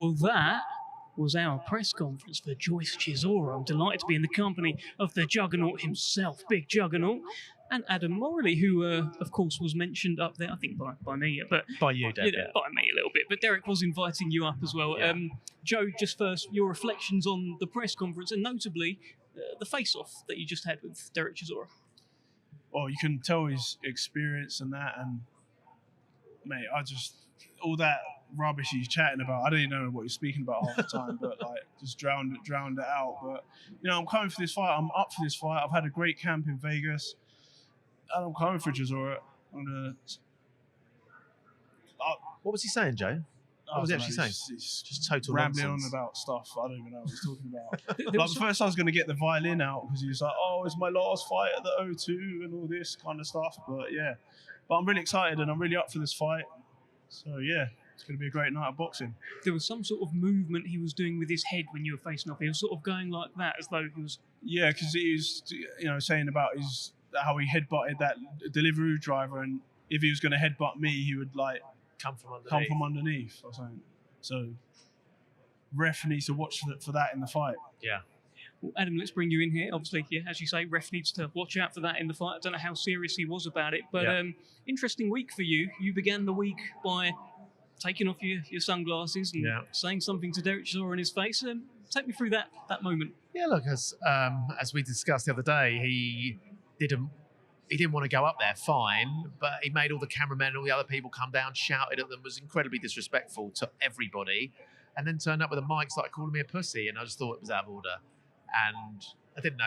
Well, that was our press conference for Joyce Chisora. I'm delighted to be in the company of the Juggernaut himself, Big Juggernaut, and Adam Morley, who, of course, was mentioned up there, I think by me, but by you, Dave, by me a little bit. But Derek was inviting you up as well. Yeah. Joe, just first, your reflections on the press conference, and notably the face-off that you just had with Derek Chisora. Well, you can tell his experience and that, and mate, all that rubbish he's chatting about, I don't even know what he's speaking about half the time, but like just drowned it out. But I'm coming for this fight. I'm up for this fight. I've had a great camp in Vegas, and I'm coming for Chisora. What was he saying, Joe? What was he actually saying? He's just total rambling nonsense. on about stuff. I don't even know what he's talking about. Like, first I was going to get the violin out because he was like, "Oh, it's my last fight at the O2 and all this kind of stuff." But yeah, I'm really excited and I'm really up for this fight. So yeah, it's going to be a great night of boxing. There was some sort of movement he was doing with his head when you were facing off. He was sort of going like that, as though he was. Yeah, because he was, saying about how he headbutted that delivery driver, and if he was going to headbutt me, he would like come from underneath or something. So ref needs to watch for that in the fight. Yeah. Well, Adam, let's bring you in here. Obviously, yeah, as you say, ref needs to watch out for that in the fight. I don't know how serious he was about it, but interesting week for you. You began the week by taking off your sunglasses and saying something to Derek Chisora in his face. Take me through that moment. Yeah, look, as we discussed the other day, he didn't want to go up there, fine, but he made all the cameramen and all the other people come down, shouted at them, was incredibly disrespectful to everybody, and then turned up with a mic, started calling me a pussy, and I just thought it was out of order. And I didn't know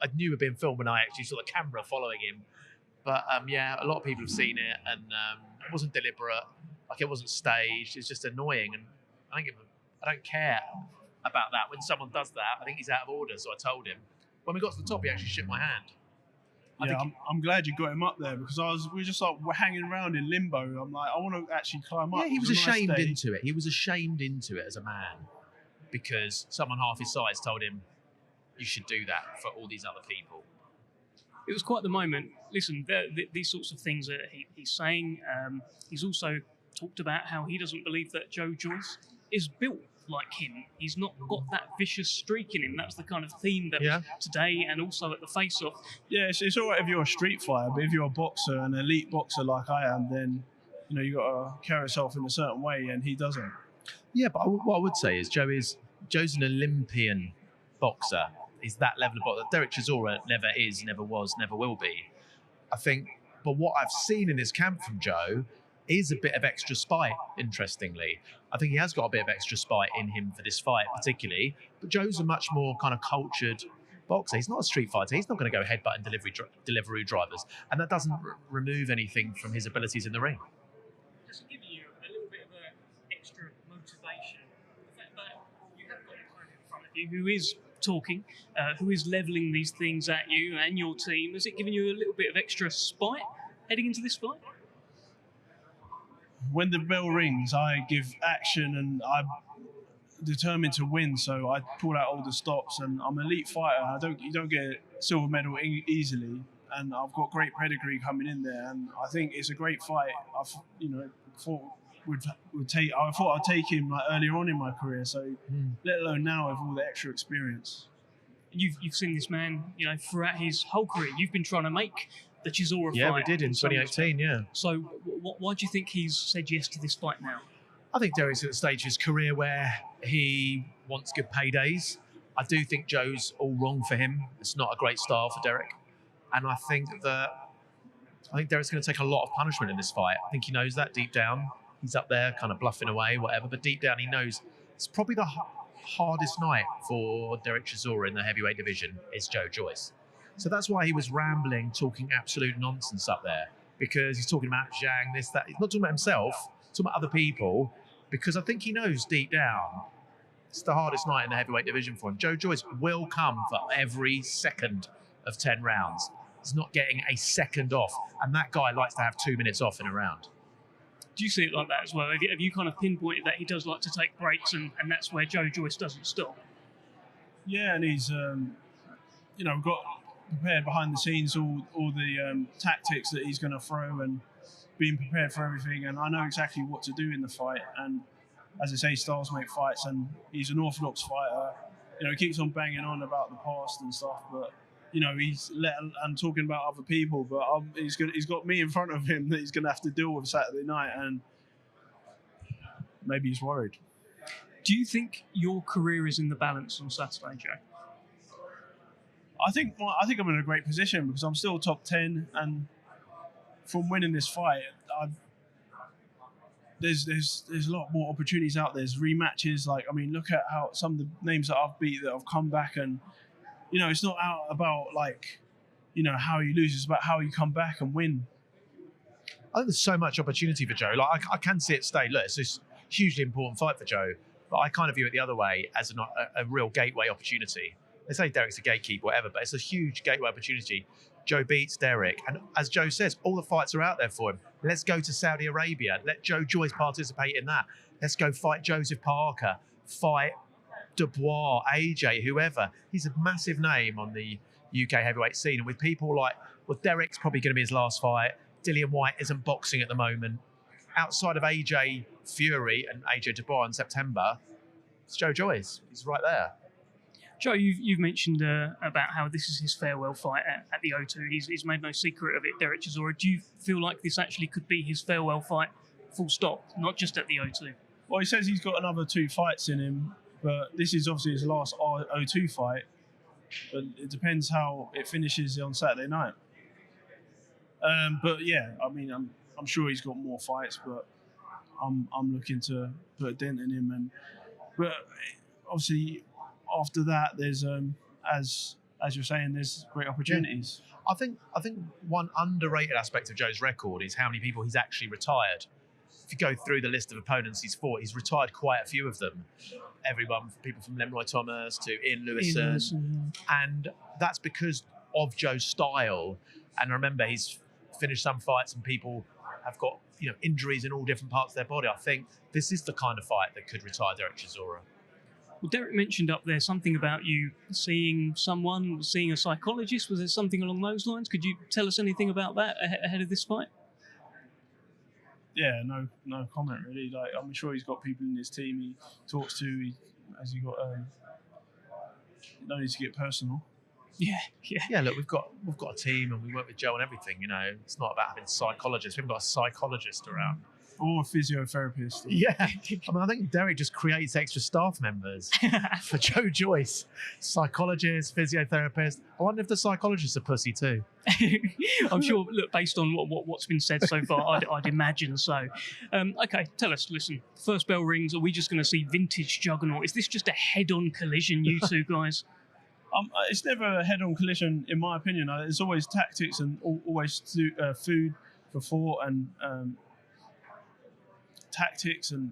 I knew we were being filmed, and I actually saw the camera following him. But a lot of people have seen it, and it wasn't deliberate, like it wasn't staged, it's just annoying, and I don't care about that. When someone does that, I think he's out of order, so I told him. When we got to the top, he actually shook my hand. Yeah, I'm glad you got him up there because we were just like we're hanging around in limbo. I'm like, I want to actually climb up. Yeah, he was ashamed into it. He was ashamed into it as a man because someone half his size told him, you should do that for all these other people. It was quite the moment. Listen, these sorts of things that he's saying. He's also talked about how he doesn't believe that Joe Joyce is built like him. He's not got that vicious streak in him. That's the kind of theme that today and also at the face-off. Yeah, it's all right if you're a street fighter, but if you're a boxer, an elite boxer like I am, then you got to carry yourself in a certain way, and he doesn't. Yeah, but what I would say is Joe's an Olympian boxer. He's that level of boxer. Derek Chisora never is, never was, never will be. I think, but what I've seen in this camp from Joe is a bit of extra spite, interestingly. I think he has got a bit of extra spite in him for this fight, particularly. But Joe's a much more kind of cultured boxer. He's not a street fighter. He's not going to go headbutting delivery drivers. And that doesn't remove anything from his abilities in the ring. Just giving you a little bit of extra motivation. The fact that you have got a opponent in front of you who is talking, who is levelling these things at you and your team, has it given you a little bit of extra spite heading into this fight? When the bell rings, I give action and I'm determined to win. So I pull out all the stops, and I'm an elite fighter. You don't get a silver medal easily, and I've got great pedigree coming in there. And I think it's a great fight. I thought I'd take him like earlier on in my career. So let alone now with all the extra experience. You've seen this man, throughout his whole career. You've been trying to make the Chisora fight. Yeah, we did in 2018, yeah. So why do you think he's said yes to this fight now? I think Derek's at a stage of his career where he wants good paydays. I do think Joe's all wrong for him. It's not a great style for Derek. And I think Derek's going to take a lot of punishment in this fight. I think he knows that deep down. He's up there kind of bluffing away, whatever. But deep down, he knows it's probably the hardest night for Derek Chisora in the heavyweight division is Joe Joyce. So that's why he was rambling, talking absolute nonsense up there, because he's talking about Zhang, this, that. He's not talking about himself, he's talking about other people, because I think he knows deep down it's the hardest night in the heavyweight division for him. Joe Joyce will come for every second of 10 rounds. He's not getting a second off, and that guy likes to have 2 minutes off in a round. Do you see it like that as well? Have you kind of pinpointed that he does like to take breaks, and that's where Joe Joyce doesn't stop? Yeah, and he's, we've got prepared behind the scenes all the tactics that he's going to throw and being prepared for everything. And I know exactly what to do in the fight. And as I say, styles make fights, and he's an orthodox fighter. You know, he keeps on banging on about the past and stuff, but you know, and talking about other people, but he's got me in front of him that he's going to have to deal with Saturday night, and maybe he's worried. Do you think your career is in the balance on Saturday, Joe? I think I'm in a great position because I'm still top 10, and from winning this fight, there's a lot more opportunities out there. There's rematches. Like, I mean, look at how some of the names that I've beat that have come back, and you know, it's not about like, you know, how you lose. It's about how you come back and win. I think there's so much opportunity for Joe. Like, I can see it stay. Look, it's this hugely important fight for Joe, but I kind of view it the other way as a real gateway opportunity. They say Derek's a gatekeeper, whatever, but it's a huge gateway opportunity. Joe beats Derek, and as Joe says, all the fights are out there for him. Let's go to Saudi Arabia. Let Joe Joyce participate in that. Let's go fight Joseph Parker, fight Dubois, AJ, whoever. He's a massive name on the UK heavyweight scene, and with people like, well, Derek's probably going to be his last fight. Dillian White isn't boxing at the moment. Outside of AJ Fury and AJ Dubois in September, it's Joe Joyce. He's right there. Joe, you've mentioned about how this is his farewell fight at the O2. He's made no secret of it, Derek Chisora. Do you feel like this actually could be his farewell fight, full stop, not just at the O2? Well, he says he's got another 2 fights in him, but this is obviously his last O2 fight. But it depends how it finishes on Saturday night. But yeah, I mean, I'm sure he's got more fights, but I'm looking to put a dent in him. But obviously, after that, there's as you're saying, there's great opportunities. I think one underrated aspect of Joe's record is how many people he's actually retired. If you go through the list of opponents he's fought, he's retired quite a few of them. Everyone, people from Lemroy Thomas to Ian Lewison, and that's because of Joe's style. And remember, he's finished some fights, and people have got, you know, injuries in all different parts of their body. I think this is the kind of fight that could retire Derek Chisora. Well, Derek mentioned up there something about you seeing a psychologist. Was there something along those lines? Could you tell us anything about that ahead of this fight? Yeah, no comment really. Like, I'm sure he's got people in his team he talks to. No need to get personal. Yeah. Look, we've got a team, and we work with Joe on everything. You know, it's not about having psychologists. We haven't got a psychologist around. Or a physiotherapist. Yeah. I mean, I think Derek just creates extra staff members for Joe Joyce. Psychologist, physiotherapist. I wonder if the psychologists are pussy too. I'm sure, look, based on what's been said so far, I'd imagine so. Okay, tell us, listen, first bell rings. Are we just going to see vintage juggernaut? Is this just a head-on collision, you two guys? It's never a head-on collision, in my opinion. It's always tactics and always food for thought and tactics, and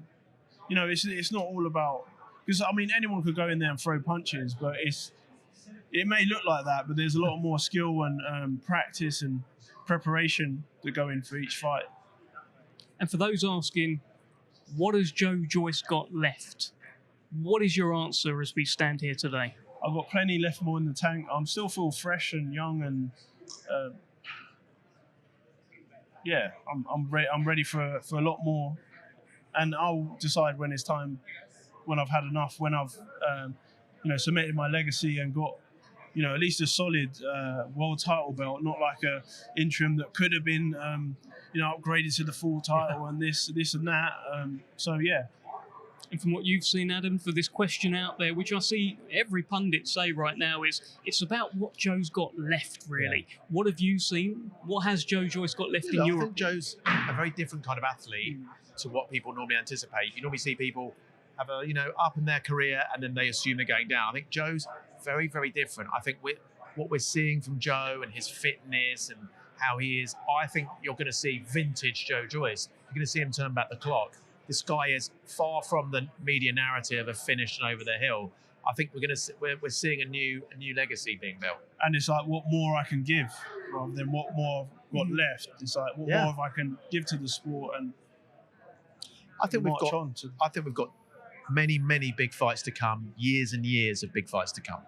you know, it's not all about, because I mean, anyone could go in there and throw punches, but it may look like that, but there's a lot more skill and practice and preparation that go in for each fight. And for those asking, what has Joe Joyce got left? What is your answer as we stand here today? I've got plenty left more in the tank. I'm still feel fresh and young, and yeah, I'm ready for a lot more. And I'll decide when it's time, when I've had enough, when I've cemented my legacy and got, you know, at least a solid world title belt, not like a interim that could have been upgraded to the full title and this and that. So yeah. And from what you've seen, Adam, for this question out there, which I see every pundit say right now, is it's about what Joe's got left, really. Yeah. What have you seen? What has Joe Joyce got left in your... I think Joe's a very different kind of athlete to what people normally anticipate. You normally see people have a, up in their career and then they assume they're going down. I think Joe's very, very different. I think what we're seeing from Joe and his fitness and how he is, I think you're going to see vintage Joe Joyce. You're going to see him turn back the clock. This guy is far from the media narrative of finished and over the hill. I think we're seeing a new legacy being built. And it's like, what more I can give rather than what more I've got left. It's like, what more I can give to the sport, and I think we've got many, many big fights to come, years and years of big fights to come.